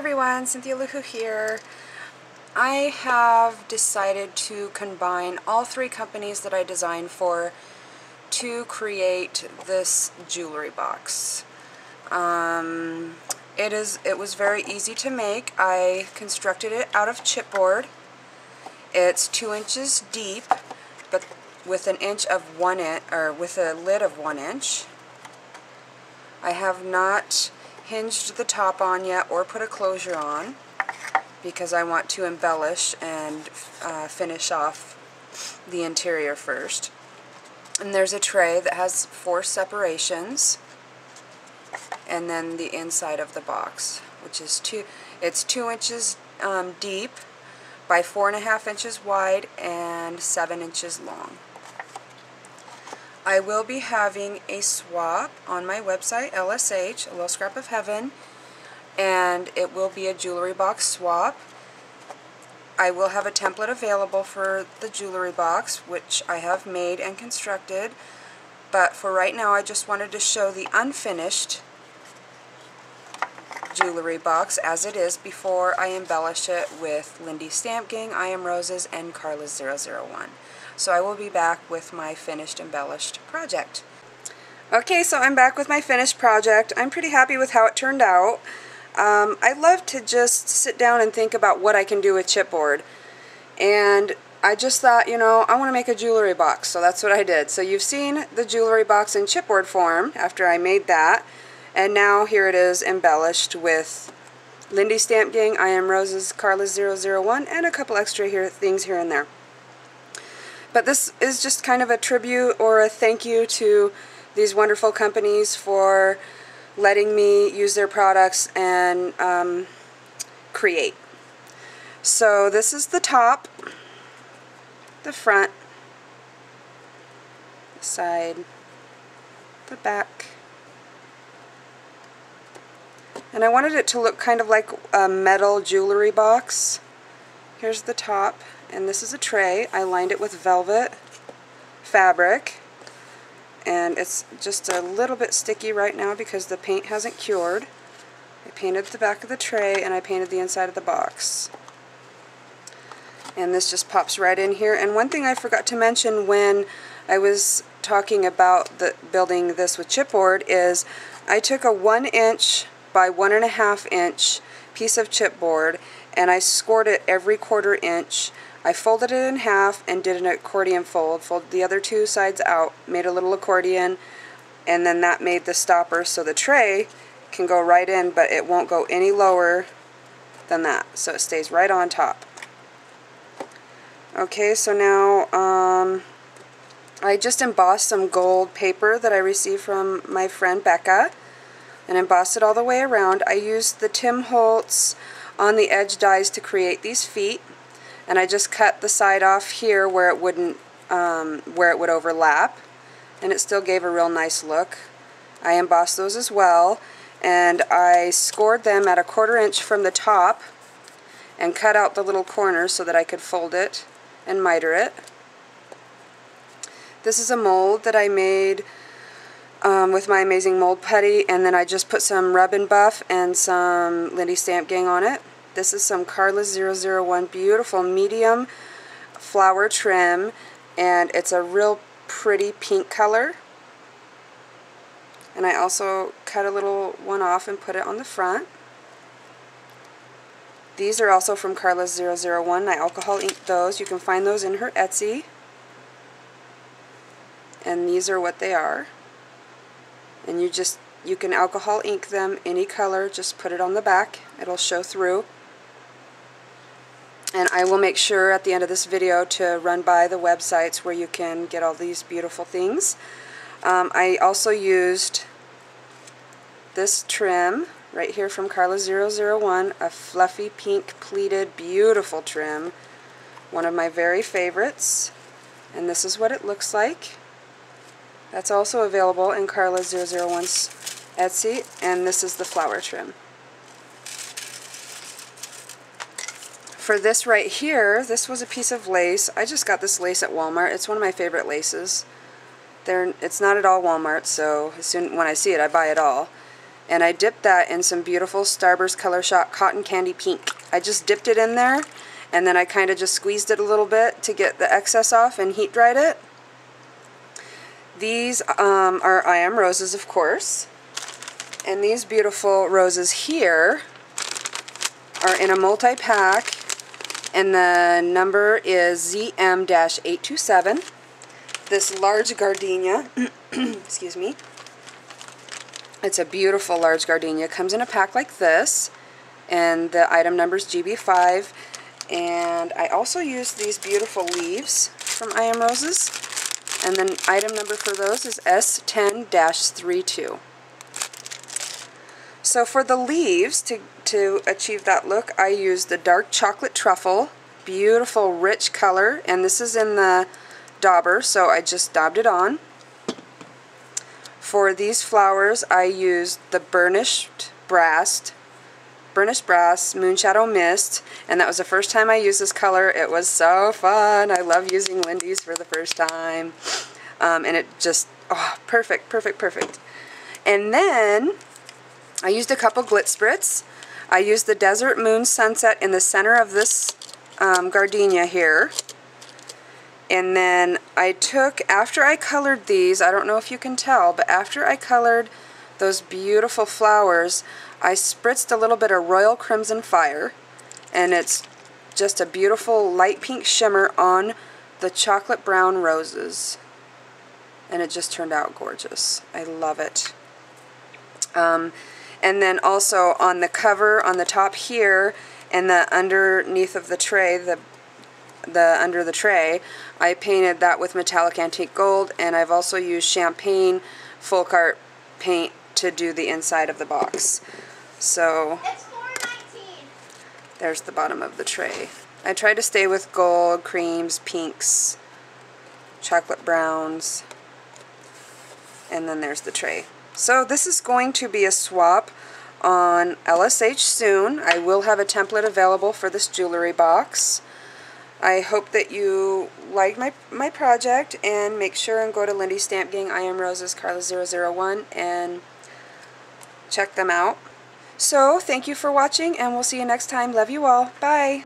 everyone, Cynthia Luhu here. I have decided to combine all three companies that I designed for to create this jewelry box. It was very easy to make. I constructed it out of chipboard. It's 2 inches deep, but with an inch of with a lid of 1 inch. I have not hinged the top on yet or put a closure on because I want to embellish and finish off the interior first. And there's a tray that has 4 separations, and then the inside of the box, which is 2 inches deep by 4.5 inches wide and 7 inches long. I will be having a swap on my website, LSH, A Little Scrap of Heaven, and it will be a jewelry box swap. I will have a template available for the jewelry box, which I have made and constructed, but for right now I just wanted to show the unfinished jewelry box as it is before I embellish it with Lindy Stamp Gang, I Am Roses, and Carla's 001. So I will be back with my finished embellished project. Okay, so I'm back with my finished project. I'm pretty happy with how it turned out. I love to just sit down and think about what I can do with chipboard. And I just thought, you know, I want to make a jewelry box, so that's what I did. So you've seen the jewelry box in chipboard form after I made that. And now here it is embellished with Lindy Stamp Gang, I Am Roses, Carla's 001, and a couple extra things here and there. But this is just kind of a tribute or a thank you to these wonderful companies for letting me use their products and create. So this is the top, the front, the side, the back. And I wanted it to look kind of like a metal jewelry box. Here's the top, and this is a tray. I lined it with velvet fabric, and it's just a little bit sticky right now because the paint hasn't cured. I painted the back of the tray and I painted the inside of the box. And this just pops right in here. And one thing I forgot to mention when I was talking about building this with chipboard is I took a 1 inch by 1.5 inch piece of chipboard and I scored it every 1/4 inch. I folded it in half and did an accordion folded the other 2 sides out, made a little accordion, and then that made the stopper so the tray can go right in, but it won't go any lower than that, so it stays right on top. Okay, so now I just embossed some gold paper that I received from my friend Becca and embossed it all the way around. I used the Tim Holtz on the edge dies to create these feet, and I just cut the side off here where it wouldn't, where it would overlap, and it still gave a real nice look. I embossed those as well, and I scored them at a 1/4 inch from the top and cut out the little corners so that I could fold it and miter it. This is a mold that I made with my amazing mold putty, and then I just put some Rub and Buff and some Lindy Stamp Gang on it. This is some Carla's 001 beautiful medium flower trim, and it's a real pretty pink color. And I also cut a little one off and put it on the front. These are also from Carla's 001. I alcohol inked those. You can find those in her Etsy. And these are what they are. And you can alcohol ink them any color, just put it on the back, it'll show through. And I will make sure at the end of this video to run by the websites where you can get all these beautiful things. I also used this trim right here from Carla's 001, a fluffy pink pleated beautiful trim, one of my very favorites, and this is what it looks like. That's also available in Carla's 001's Etsy, and this is the flower trim. For this right here, this was a piece of lace. I just got this lace at Walmart. It's one of my favorite laces. It's not at all Walmart, so when I see it, I buy it all. and I dipped that in some beautiful Starburst Color Shot Cotton Candy Pink. I just dipped it in there, and then I kind of just squeezed it a little bit to get the excess off and heat dried it. These are I Am Roses, of course, and these beautiful roses here are in a multi-pack, and the number is ZM-827. This large gardenia, excuse me, it's a beautiful large gardenia. Comes in a pack like this, and the item number is GB5. And I also used these beautiful leaves from I Am Roses, and then item number for those is S10-32. So for the leaves, to achieve that look, I used the dark chocolate truffle, beautiful rich color, and this is in the dauber, so I just daubed it on. For these flowers, I used the burnished brass Moonshadow Mist, and that was the first time I used this color. It was so fun. I love using Lindy's for the first time, and it just, oh, perfect, perfect, perfect. And then I used a couple Glitz Spritz. I used the Desert Moon Sunset in the center of this gardenia here. And then I took, after I colored these, I don't know if you can tell, but after I colored those beautiful flowers, I spritzed a little bit of Royal Crimson Fire, and it's just a beautiful light pink shimmer on the chocolate brown roses. And it just turned out gorgeous. I love it. And then also on the cover, on the top here, and the underneath of the tray, under the tray, I painted that with metallic antique gold, and I've also used champagne folk art paint to do the inside of the box. So it's $4.19. There's the bottom of the tray. I tried to stay with gold, creams, pinks, chocolate browns, and then there's the tray. So this is going to be a swap on LSH soon. I will have a template available for this jewelry box. I hope that you like my project, and make sure and go to Lindy's Stamp Gang, I Am Roses, Carla001, and check them out. So thank you for watching, and we'll see you next time. Love you all. Bye.